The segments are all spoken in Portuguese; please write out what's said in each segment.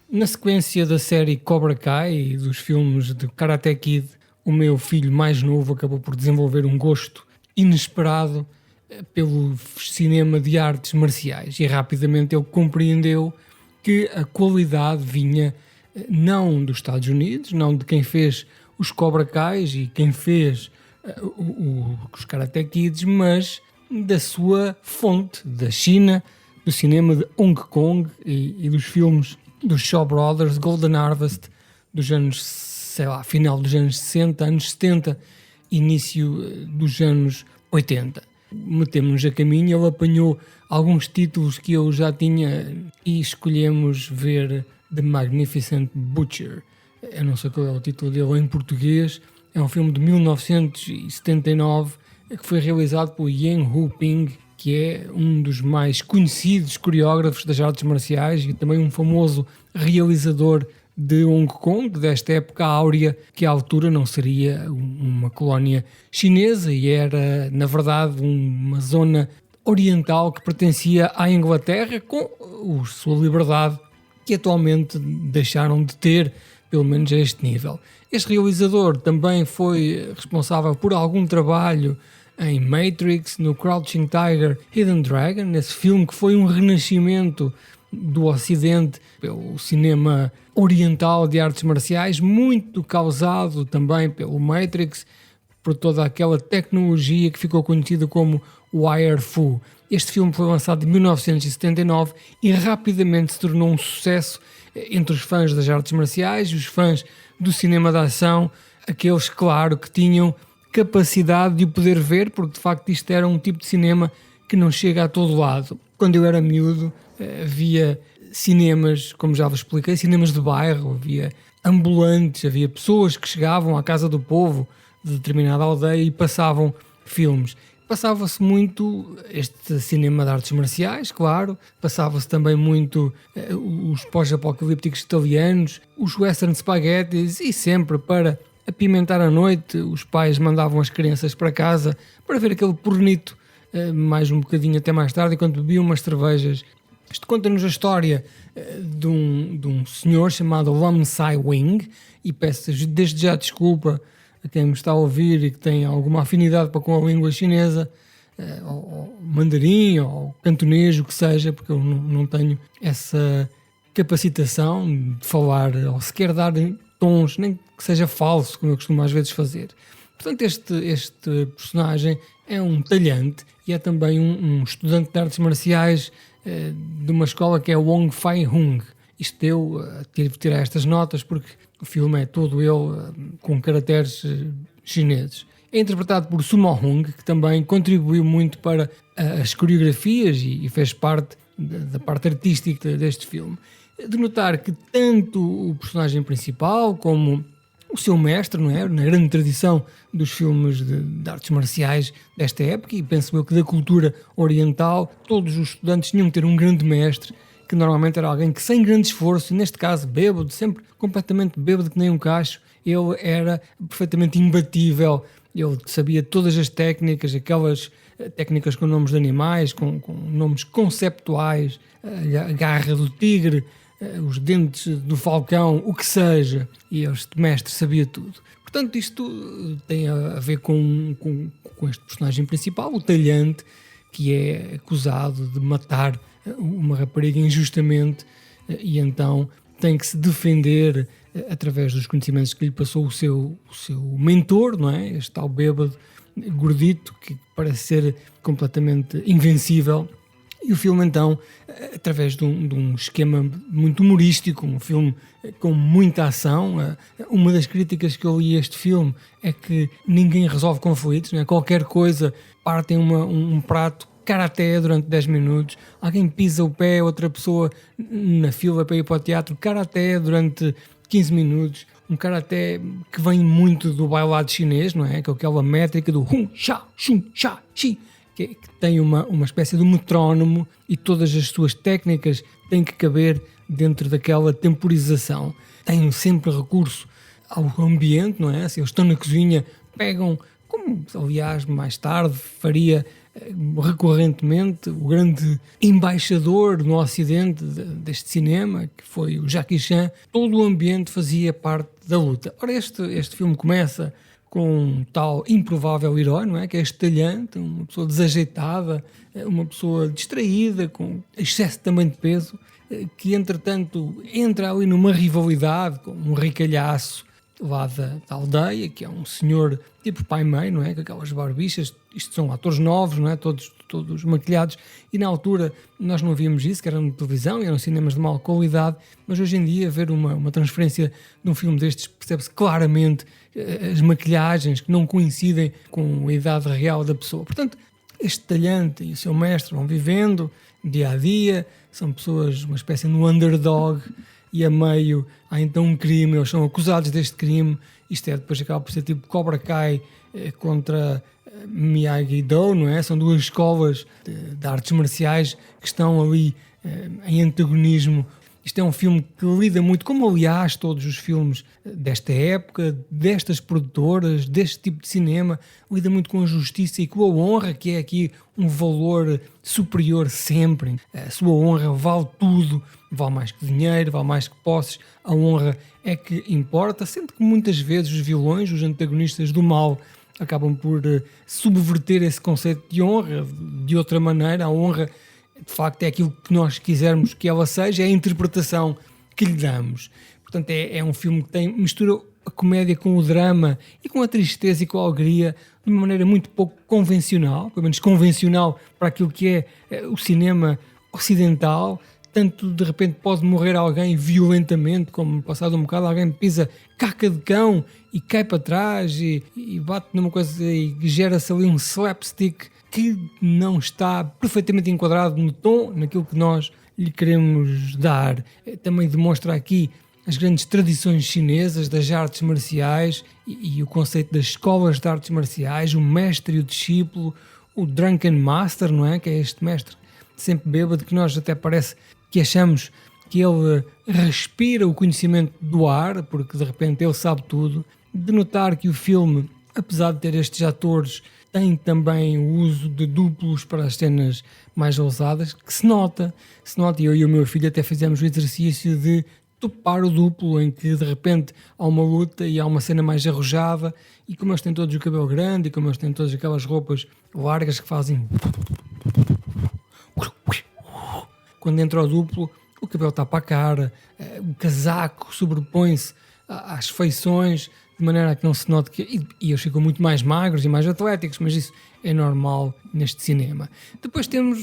Na sequência da série Cobra Kai e dos filmes de Karate Kid, o meu filho mais novo acabou por desenvolver um gosto inesperado pelo cinema de artes marciais e rapidamente ele compreendeu que a qualidade vinha não dos Estados Unidos, não de quem fez os Cobra Kais e quem fez os Karate Kids, mas da sua fonte, da China, do cinema de Hong Kong e dos filmes dos Shaw Brothers, Golden Harvest, dos anos, sei lá, final dos anos 60, anos 70, início dos anos 80. Metemos-nos a caminho, ele apanhou alguns títulos que eu já tinha e escolhemos ver The Magnificent Butcher. Eu não sei qual é o título dele em português, é um filme de 1979 que foi realizado por Yan Hu Ping, que é um dos mais conhecidos coreógrafos das artes marciais e também um famoso realizador de Hong Kong, desta época áurea, que à altura não seria uma colónia chinesa e era, na verdade, uma zona oriental que pertencia à Inglaterra, com a sua liberdade, que atualmente deixaram de ter, pelo menos a este nível. Este realizador também foi responsável por algum trabalho em Matrix, no Crouching Tiger, Hidden Dragon, nesse filme que foi um renascimento do Ocidente pelo cinema oriental de artes marciais, muito causado também pelo Matrix, por toda aquela tecnologia que ficou conhecida como Wire Fu. Este filme foi lançado em 1979 e rapidamente se tornou um sucesso entre os fãs das artes marciais e os fãs do cinema de ação, aqueles, claro, que tinham capacidade de o poder ver, porque de facto isto era um tipo de cinema que não chega a todo lado. Quando eu era miúdo, havia cinemas, como já vos expliquei, cinemas de bairro, havia ambulantes, havia pessoas que chegavam à casa do povo de determinada aldeia e passavam filmes. Passava-se muito este cinema de artes marciais, claro, passava-se também muito os pós-apocalípticos italianos, os western spaghettis e sempre para apimentar a noite, os pais mandavam as crianças para casa para ver aquele pornito mais um bocadinho até mais tarde, enquanto bebiam umas cervejas. Isto conta-nos a história de um senhor chamado Lam Sai Wing, e peço desde já desculpa a quem me está a ouvir e que tem alguma afinidade para com a língua chinesa, ou mandarim, ou cantonês, o que seja, porque eu não tenho essa capacitação de falar, ou sequer dar tons, nem que seja falso, como eu costumo às vezes fazer. Portanto, este personagem é um talhante e é também um estudante de artes marciais de uma escola que é Wong Fai Hung. Isto eu tive de tirar estas notas porque o filme é todo ele com caracteres chineses. É interpretado por Sumo Hung, que também contribuiu muito para as coreografias e fez parte da parte artística deste filme. De notar que tanto o personagem principal como o seu mestre, não é? Na grande tradição dos filmes de artes marciais desta época, e penso eu que da cultura oriental, todos os estudantes tinham que ter um grande mestre, que normalmente era alguém que sem grande esforço, neste caso bêbado, sempre completamente bêbado que nem um cacho, ele era perfeitamente imbatível, ele sabia todas as técnicas, aquelas técnicas com nomes de animais, com nomes conceptuais, a garra do tigre, os dentes do falcão, o que seja, e este mestre sabia tudo. Portanto, isto tem a ver com este personagem principal, o talhante, que é acusado de matar uma rapariga injustamente e então tem que se defender através dos conhecimentos que lhe passou o seu mentor, não é? Este tal bêbado gordito que parece ser completamente invencível. E o filme, então, através de um esquema muito humorístico, um filme com muita ação. Uma das críticas que eu li a este filme é que ninguém resolve conflitos, né? Qualquer coisa, partem um prato, karaté durante 10 minutos, alguém pisa o pé, outra pessoa na fila para ir para o teatro, karaté durante 15 minutos, um karaté que vem muito do bailado chinês, não é? Que é aquela métrica do hum, sha, shun, sha, shi, que tem uma espécie de metrónomo e todas as suas técnicas têm que caber dentro daquela temporização. Tem sempre recurso ao ambiente, não é? Se eles estão na cozinha, pegam, como aliás mais tarde faria recorrentemente o grande embaixador no Ocidente deste cinema, que foi o Jackie Chan. Todo o ambiente fazia parte da luta. Ora, este filme começa com um tal improvável herói, não é? Que é estalhante, uma pessoa desajeitada, uma pessoa distraída, com excesso também de peso, que entretanto entra ali numa rivalidade com um ricalhaço lá da aldeia, que é um senhor tipo pai e mãe, não é? Com aquelas barbichas. Isto são atores novos, não é? Todos maquilhados, e na altura nós não víamos isso, que era na televisão, eram cinemas de má qualidade, mas hoje em dia ver uma transferência de um filme destes, percebe-se claramente as maquilhagens que não coincidem com a idade real da pessoa. Portanto, este talhante e o seu mestre vão vivendo dia a dia, são pessoas, uma espécie de underdog, e a meio há então um crime, eles são acusados deste crime. Isto depois acaba por ser tipo Cobra Kai contra Miyagi-Do, não é? São duas escolas de artes marciais que estão ali em antagonismo. Isto é um filme que lida muito, como aliás todos os filmes desta época, destas produtoras, deste tipo de cinema, lida muito com a justiça e com a honra, que é aqui um valor superior sempre. A sua honra vale tudo, vale mais que dinheiro, vale mais que posses. A honra é que importa, sendo que muitas vezes os vilões, os antagonistas do mal, acabam por subverter esse conceito de honra de outra maneira. A honra, de facto, é aquilo que nós quisermos que ela seja, é a interpretação que lhe damos. Portanto, é um filme que mistura a comédia com o drama e com a tristeza e com a alegria de uma maneira muito pouco convencional, pelo menos convencional para aquilo que é o cinema ocidental. Tanto de repente pode morrer alguém violentamente, como passado um bocado alguém pisa caca de cão e cai para trás e bate numa coisa e gera-se ali um slapstick que não está perfeitamente enquadrado no tom, naquilo que nós lhe queremos dar. Também demonstra aqui as grandes tradições chinesas das artes marciais e o conceito das escolas de artes marciais, o mestre e o discípulo, o Drunken Master, não é? Que é este mestre sempre bêbado, que nós até parece que achamos que ele respira o conhecimento do ar, porque de repente ele sabe tudo. De notar que o filme, apesar de ter estes atores, tem também o uso de duplos para as cenas mais ousadas, que se nota, e eu e o meu filho até fizemos o exercício de topar o duplo, em que de repente há uma luta e há uma cena mais arrojada, e como eles têm todos o cabelo grande, e como eles têm todas aquelas roupas largas que fazem... Quando entra o duplo, o cabelo tapa a cara, o casaco sobrepõe-se às feições, de maneira a que não se note que... E eles ficam muito mais magros e mais atléticos, mas isso é normal neste cinema. Depois temos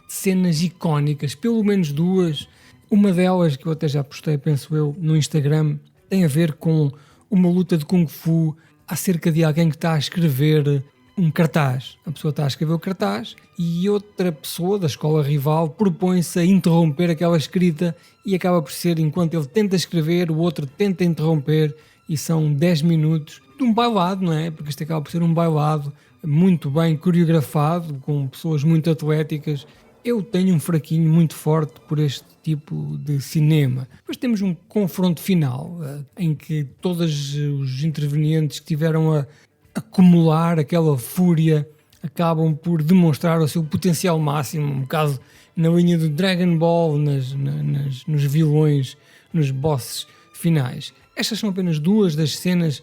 cenas icónicas, pelo menos duas. Uma delas, que eu até já postei, penso eu, no Instagram, tem a ver com uma luta de Kung Fu acerca de alguém que está a escrever um cartaz. A pessoa está a escrever o cartaz e outra pessoa da escola rival propõe-se a interromper aquela escrita e acaba por ser, enquanto ele tenta escrever, o outro tenta interromper, e são 10 minutos de um bailado, não é? Porque isto acaba por ser um bailado muito bem coreografado, com pessoas muito atléticas. Eu tenho um fraquinho muito forte por este tipo de cinema. Depois temos um confronto final, em que todos os intervenientes que tiveram a acumular aquela fúria acabam por demonstrar o seu potencial máximo, um bocado na linha do Dragon Ball, nos vilões, nos bosses finais. Estas são apenas duas das cenas,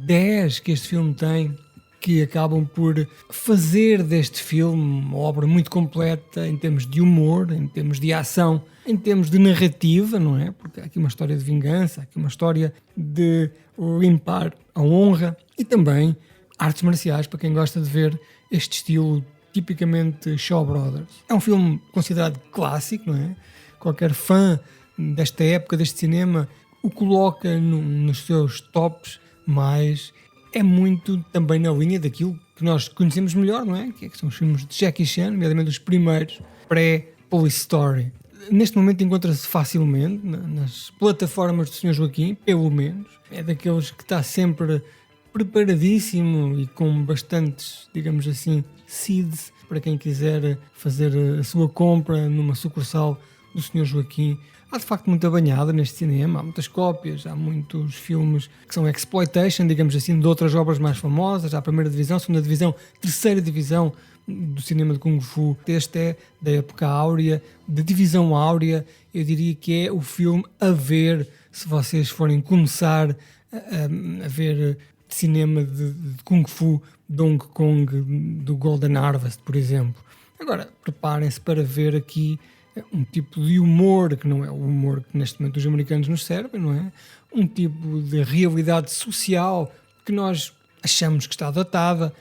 10 que este filme tem, que acabam por fazer deste filme uma obra muito completa em termos de humor, em termos de ação, em termos de narrativa, não é? Porque há aqui uma história de vingança, há aqui uma história de limpar a honra e também artes marciais, para quem gosta de ver este estilo tipicamente Shaw Brothers. É um filme considerado clássico, não é? Qualquer fã desta época, deste cinema, o coloca nos seus tops, mas é muito também na linha daquilo que nós conhecemos melhor, não é? Que são os filmes de Jackie Chan, nomeadamente os primeiros, pré-Police Story. Neste momento encontra-se facilmente nas plataformas do Sr. Joaquim, pelo menos. É daqueles que está sempre preparadíssimo e com bastantes, digamos assim, Seeds, para quem quiser fazer a sua compra numa sucursal do Sr. Joaquim. Há de facto muita banhada neste cinema, há muitas cópias, há muitos filmes que são exploitation, digamos assim, de outras obras mais famosas. Há a primeira divisão, segunda divisão, terceira divisão do cinema de Kung Fu. Este é da época áurea, da divisão áurea. Eu diria que é o filme a ver se vocês forem começar a ver cinema de Kung Fu, Donkey Kong, do Golden Harvest, por exemplo. Agora, preparem-se para ver aqui um tipo de humor, que não é o humor que neste momento os americanos nos servem, não é? Um tipo de realidade social que nós achamos que está datada,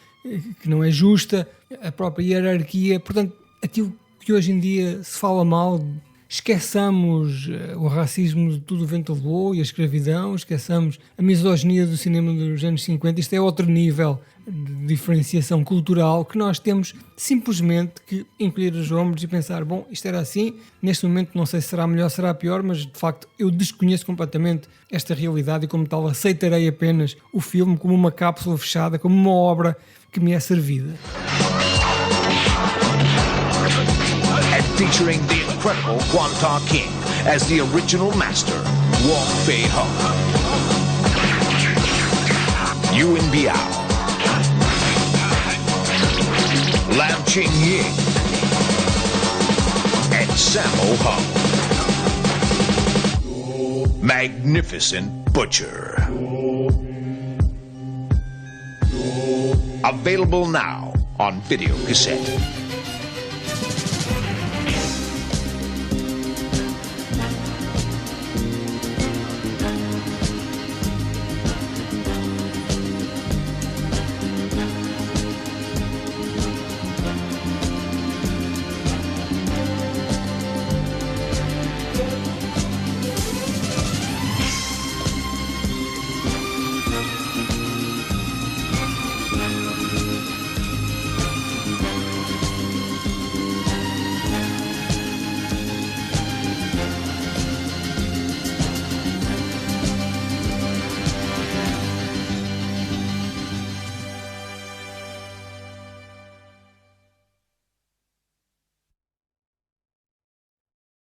que não é justa, a própria hierarquia. Portanto, aquilo que hoje em dia se fala mal, esqueçamos o racismo de tudo o vento levou e a escravidão, esqueçamos a misoginia do cinema dos anos 50. Isto é outro nível de diferenciação cultural que nós temos simplesmente que encolher os ombros e pensar, bom, isto era assim, neste momento não sei se será melhor ou será pior, mas de facto eu desconheço completamente esta realidade e como tal aceitarei apenas o filme como uma cápsula fechada, como uma obra que me é servida. And featuring the incredible Quan Ta King as the original master, Wong Fei Hung, Yuen Biao, Lam Ching Ying, and Sammo Hung. Magnificent Butcher. Available now on video cassette.